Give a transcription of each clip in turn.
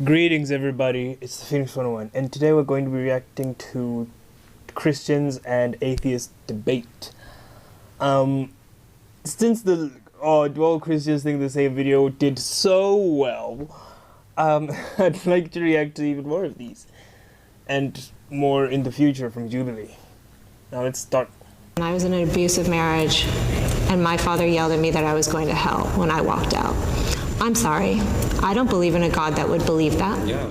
Greetings everybody, it's the Phoenix 101, and today we're going to be reacting to Christians and atheist debate. Since the 12 Christians think the same video did so well, I'd like to react to even more of these, and more in the future from Jubilee. Now let's start. I was in an abusive marriage, and my father yelled at me that I was going to hell when I walked out. I'm sorry. I don't believe in a God that would believe that. Yeah.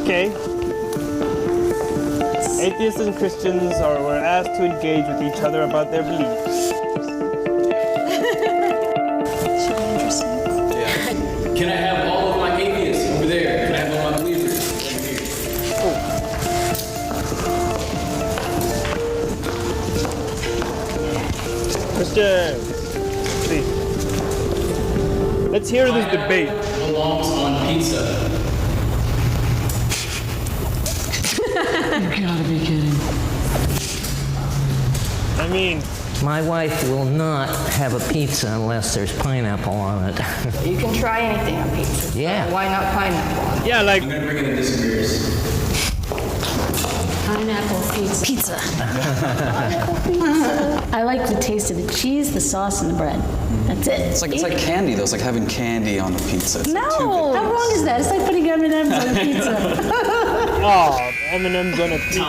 Okay. Atheists and Christians were asked to engage with each other about their beliefs. Should be interesting. Yeah. Can I have all of my atheists over there? Can I have all my believers over here? Christians, please. Let's hear this debate. Belongs on pizza. You gotta be kidding. I mean, my wife will not have a pizza unless there's pineapple on it. You can try anything on pizza. Yeah. Why not pineapple? yeah, like, I'm gonna bring in the disagreeers. Pineapple pizza. I like the taste of the cheese, the sauce, and the bread. That's it. It's like candy though. It's like having candy on a pizza. It's No, like two good how things. wrong is that? It's like putting M&Ms on a pizza. oh, M&M's on a pizza.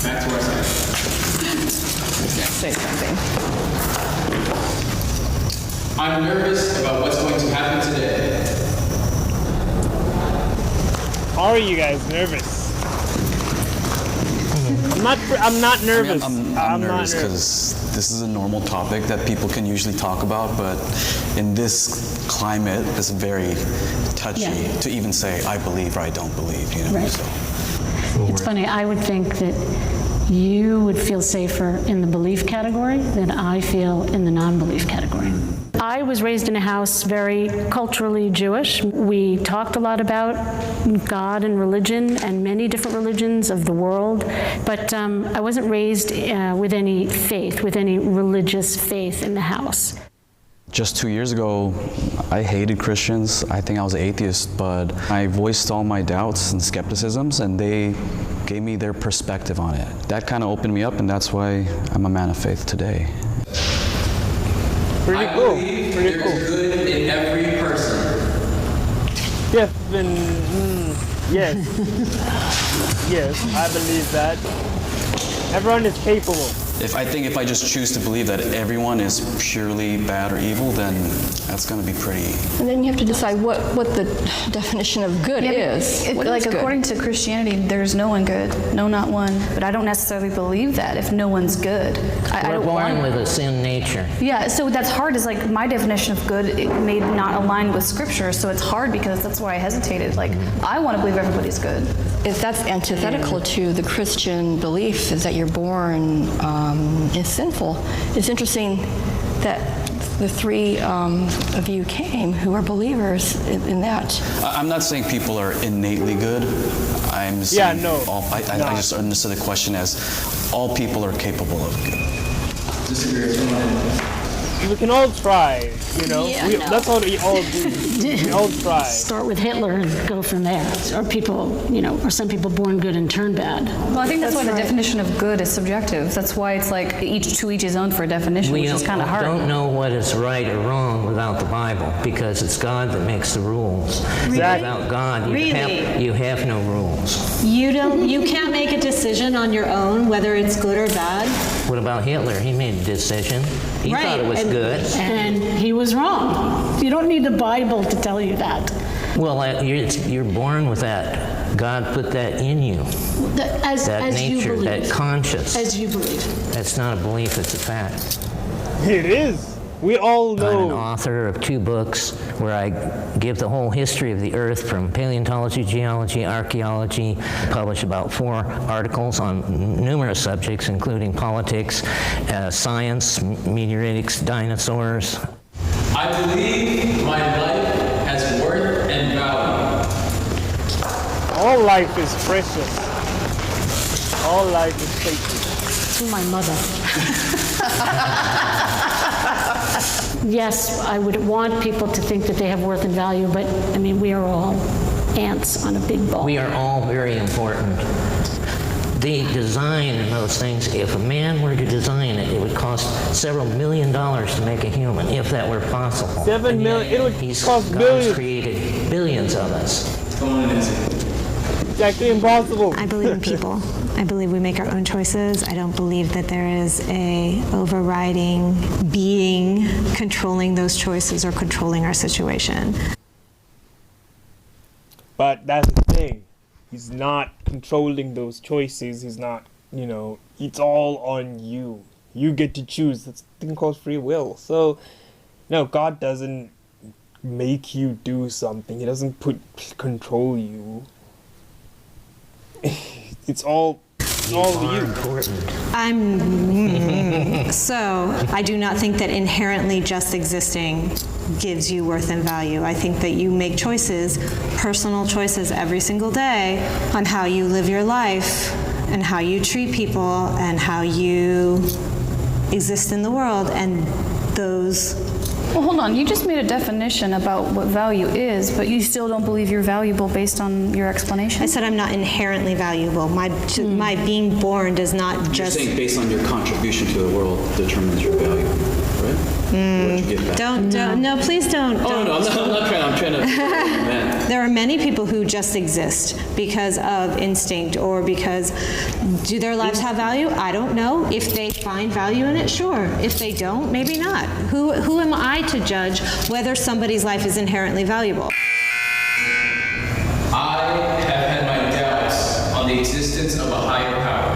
Back to our side. Say something. I'm nervous about what's going to happen today. Are you guys nervous? I'm not nervous. I'm nervous because this is a normal topic that people can usually talk about, but in this climate, it's very touchy to even say I believe or I don't believe. You know. Right. So. It's funny, I would think that you would feel safer in the belief category than I feel in the non-belief category. I was raised in a house very culturally Jewish. We talked a lot about God and religion and many different religions of the world, but I wasn't raised with any faith, with any religious faith in the house. Just 2 years ago, I hated Christians. I think I was an atheist, but I voiced all my doubts and skepticisms, and they gave me their perspective on it. That kind of opened me up, and that's why I'm a man of faith today. Pretty I cool. believe Pretty there's cool. good in every person. Yes. Yes, I believe that. Everyone is capable. If I just choose to believe that everyone is purely bad or evil, then that's going to be pretty. And then you have to decide what the definition of good is. What Like is good? according to Christianity, there's no one good, no, not one. But I don't necessarily believe that if no one's good. I We're don't born want. with a sin nature. Yeah, so that's hard. Is like my definition of good. It may not align with Scripture, so it's hard because that's why I hesitated. Like I want to believe everybody's good. If that's antithetical to the Christian belief, is that you're born is sinful. It's interesting that the three of you came who are believers in that. I'm not saying people are innately good. I'm saying I just understood the question as all people are capable of good. Disagreeers. We can all try, you know. Yeah, That's all we all do. We all try. Start with Hitler and go from there. Are people, are some people born good and turn bad? Well, I think that's why the definition of good is subjective. That's why it's like each his own for a definition, We which is kind of hard. don't know what is right or wrong without the Bible, because it's God that makes the rules. Exactly. Without God, you have no rules. You can't make a decision on your own whether it's good or bad. What about Hitler? He made a decision. He thought it was good. And he was wrong. You don't need the Bible to tell you that. Well, you're born with that. God put that in you. As Nature, you believe. that conscience. As you believe. That's not a belief, it's a fact. It is. We all I'm an know. author of 2 books where I give the whole history of the Earth from paleontology, geology, archaeology. Published about 4 articles on numerous subjects, including politics, science, meteoritics, dinosaurs. I believe my life has worth and value. All life is precious. All life is sacred. To my mother. Yes, I would want people to think that they have worth and value, but I mean, we are all ants on a big ball. We are all very important. The design in those things, if a man were to design it, it would cost several $1 million to make a human, if that were possible. 7 million, it would cost God's billions. created billions of us. Come on, Nancy. It's actually impossible. I believe in people. I believe we make our own choices. I don't believe that there is a overriding being controlling those choices or controlling our situation. But that's the thing. He's not controlling those choices. He's not, it's all on you. You get to choose. That's a thing called free will. So, no, God doesn't make you do something. He doesn't control you. It's all you. So I do not think that inherently just existing gives you worth and value. I think that you make choices, personal choices every single day on how you live your life and how you treat people and how you exist in the world, and those. Well, hold on. You just made a definition about what value is, but you still don't believe you're valuable based on your explanation? I said I'm not inherently valuable. My being born does not You're just. saying based on your contribution to the world determines your value, right? What you give back. No, please don't. Oh, no, I'm trying to. Man. There are many people who just exist because of instinct or because do their lives have value? I don't know. If they find value in it, sure. If they don't, maybe not. Who am I to judge whether somebody's life is inherently valuable? I have had my doubts on the existence of a higher power.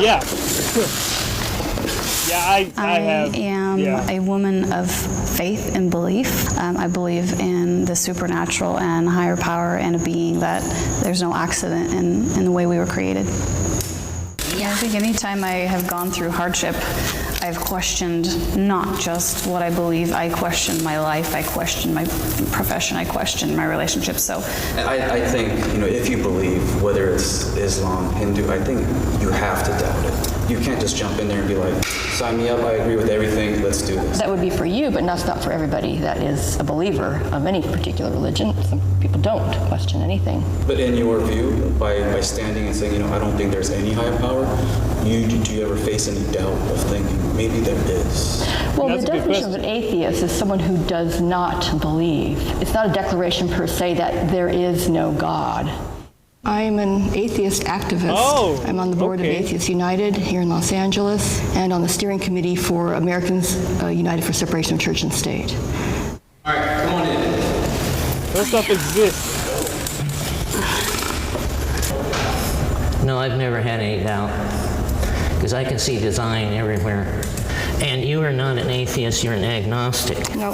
Yeah. Yeah, I have. am a woman of faith and belief. I believe in the supernatural and higher power and a being that there's no accident in the way we were created. Yeah, I think anytime I have gone through hardship, I've questioned not just what I believe, I question my life, I question my profession, I question my relationships. So I think, if you believe, whether it's Islam, Hindu, I think you have to doubt it. You can't just jump in there and be like, sign me up, I agree with everything, let's do this. That would be for you, but that's not for everybody that is a believer of any particular religion. Some people don't question anything. But in your view, by standing and saying, I don't think there's any higher power, do you ever face any doubt of thinking, maybe there is? Well, That's the a good definition of an atheist is someone who does not believe. It's not a declaration per se that there is no God. I'm an atheist activist. Oh, I'm on the board of okay. Atheists United here in Los Angeles and on the steering committee for Americans United for Separation of Church and State. All right, come on in. That stuff exists. No, I've never had any doubt, because I can see design everywhere. And you are not an atheist, you're an agnostic. No.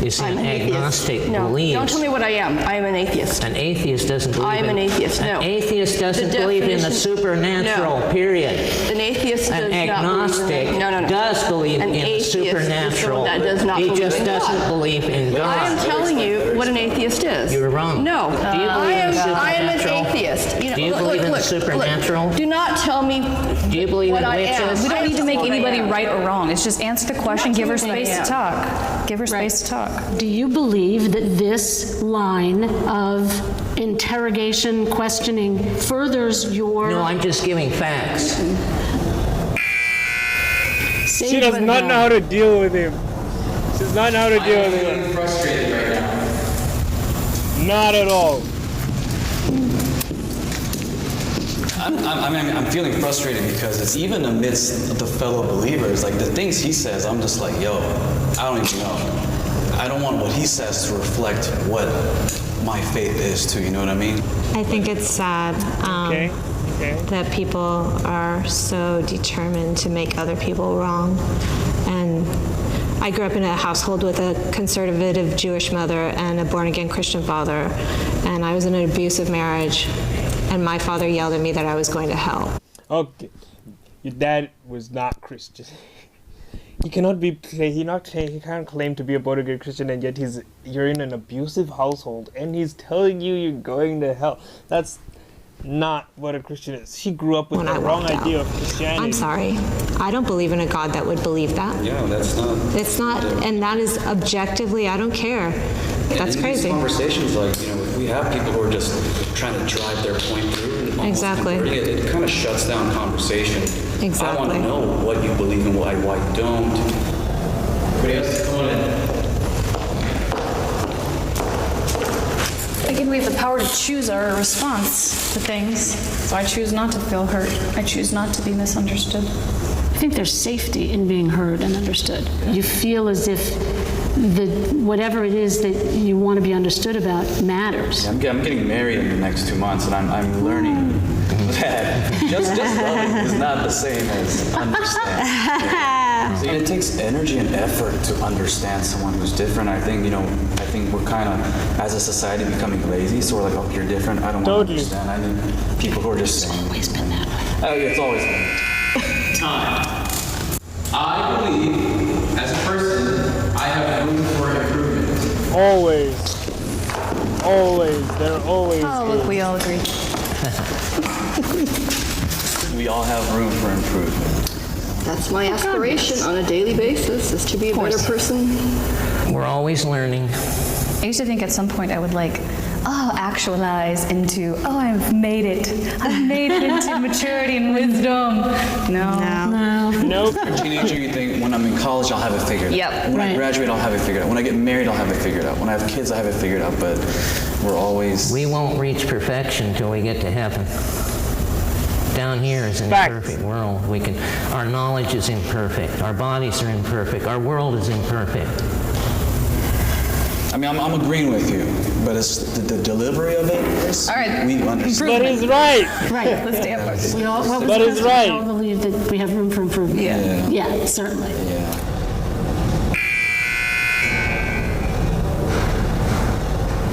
You see, I'm an agnostic No, believes. don't tell me what I am. I am an atheist. An atheist doesn't believe I'm an atheist, no. An atheist doesn't The believe in the definition- supernatural, No. period. An atheist An does agnostic not believe in no. does believe An in the atheist is supernatural. someone that does not He believe just in doesn't God. believe in God. I am telling you what an atheist is. You're wrong. No. Do you believe in the I am an supernatural? atheist. Do you believe in the supernatural? Do not tell me Do you believe what in I witches? am. we don't need to make What I anybody am. right or wrong. It's just answer the question, give her space to talk. Give her space to talk. Do you believe that this line of interrogation, questioning furthers your... No, I'm just giving facts. She does not know how to deal with him. She does not know how to deal with him. I'm frustrated right now. Not at all. I'm feeling frustrated because it's even amidst the fellow believers, like the things he says, I'm just like, yo, I don't even know. I don't want what he says to reflect what my faith is too, you know what I mean? I think it's sad Okay. that people are so determined to make other people wrong. And I grew up in a household with a conservative Jewish mother and a born-again Christian father, and I was in an abusive marriage, and my father yelled at me that I was going to hell. Okay. Your dad was not Christian. He cannot be. He can't claim to be a born-again Christian, and yet you're in an abusive household, and he's telling you you're going to hell. That's not what a Christian is. She grew up with When the I wrong walked out. idea of Christianity. I'm sorry. I don't believe in a God that would believe that. Yeah, that's not. It's not, and that is objectively, I don't care. That's in crazy. These conversations, like, you know, if we have people who are just trying to drive their point through and almost Exactly. converting it, it kind of shuts down conversation. I want to Exactly. know what you believe and why you don't. Everybody else, come on in. Again, we have the power to choose our response to things. So I choose not to feel hurt. I choose not to be misunderstood. I think there's safety in being heard and understood. You feel as if whatever it is that you want to be understood about matters. I'm getting married in the next 2 months, and I'm learning that just loving is not the same as understanding. And it takes energy and effort to understand someone who's different. I think we're kind of, as a society, becoming lazy. So we're like, oh, you're different. I don't want to understand. I need people who are just saying. It's always been that way. It's always been. Time. I believe, as a person, I have room for improvement. Always. Always. They're always Oh, good. look, we all agree. We all have room for improvement. That's my aspiration on a daily basis, is to be a better person. We're always learning. I used to think at some point I would actualize into, I've made it. I've made it into maturity and wisdom. No. Nope. As a teenager, you think, when I'm in college, I'll have it figured out. Yep. When I Right. graduate, I'll have it figured out. When I get married, I'll have it figured out. When I have kids, I have it figured out. But we're always... We won't reach perfection till we get to heaven. Down here is an Facts. imperfect world. Our knowledge is imperfect. Our bodies are imperfect. Our world is imperfect. I mean, I'm agreeing with you, but it's the delivery of it is... All right. We understand. That is right. Right. Let's stay up. We all, well, That is we right. all believe that we have room for improvement. Yeah. Yeah, certainly. Yeah.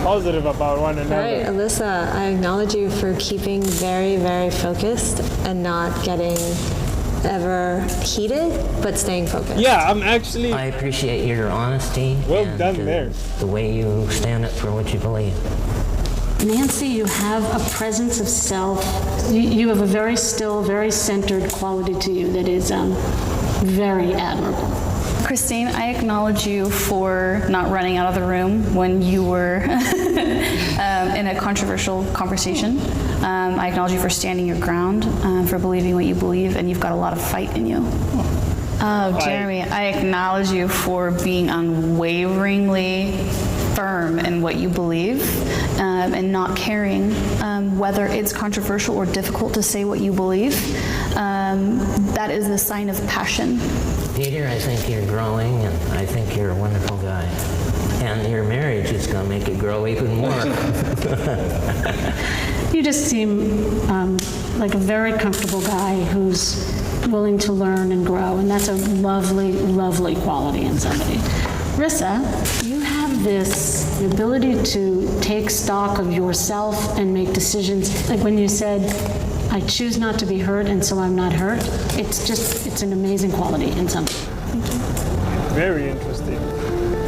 Positive about one All another. right, Alyssa, I acknowledge you for keeping very, very focused and not getting ever heated, but staying focused. Yeah, I'm actually... I appreciate your honesty. Well and, done there. The way you stand up for what you believe. Nancy, you have a presence of self. You have a very still, very centered quality to you that is very admirable. Christine, I acknowledge you for not running out of the room when you were in a controversial conversation. I acknowledge you for standing your ground, for believing what you believe, and you've got a lot of fight in you. Oh, Jeremy, I acknowledge you for being unwaveringly firm in what you believe and not caring whether it's controversial or difficult to say what you believe. That is a sign of passion. Peter, I think you're growing, and I think you're a wonderful guy. And your marriage is going to make it grow even more. You just seem like a very comfortable guy who's willing to learn and grow, and that's a lovely, lovely quality in somebody. Rissa, you have this ability to take stock of yourself and make decisions. Like when you said, I choose not to be hurt, and so I'm not hurt. It's an amazing quality in somebody. Very interesting.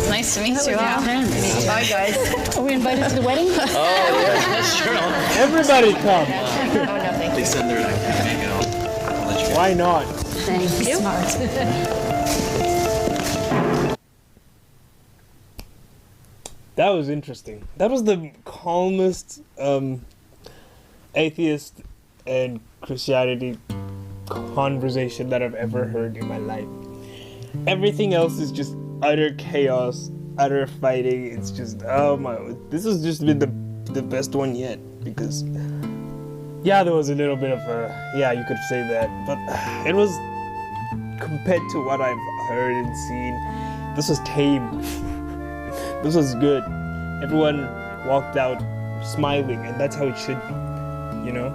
Nice to meet you all. Thanks. Bye, guys. Are we invited to the wedding? Everybody come. They said they're not going to make it. I'll let you guys. Why not? Thank you. That was interesting. That was the calmest atheist and Christianity conversation that I've ever heard in my life. Everything else is just utter chaos, utter fighting. It's just, oh my, this has just been the best one yet, because yeah, there was a little bit of yeah, you could say that, but it was, compared to what I've heard and seen, this was tame. This was good. Everyone walked out smiling, and that's how it should be, you know?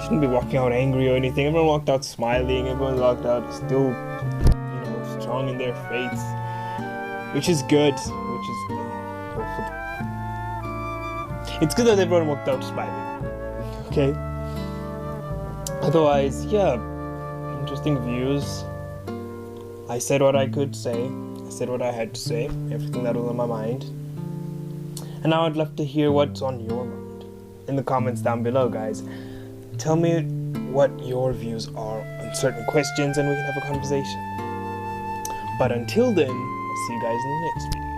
Shouldn't be walking out angry or anything. Everyone walked out smiling. Everyone walked out still, you know, strong in their faith, which is good. Which is it's good that everyone walked out smiling. Okay. Otherwise, yeah, interesting views. I said what I could say. I said what I had to say. Everything that was on my mind. And now I'd love to hear what's on your mind in the comments down below, guys. tell me what your views are on certain questions and we can have a conversation. But until then, I'll see you guys in the next video.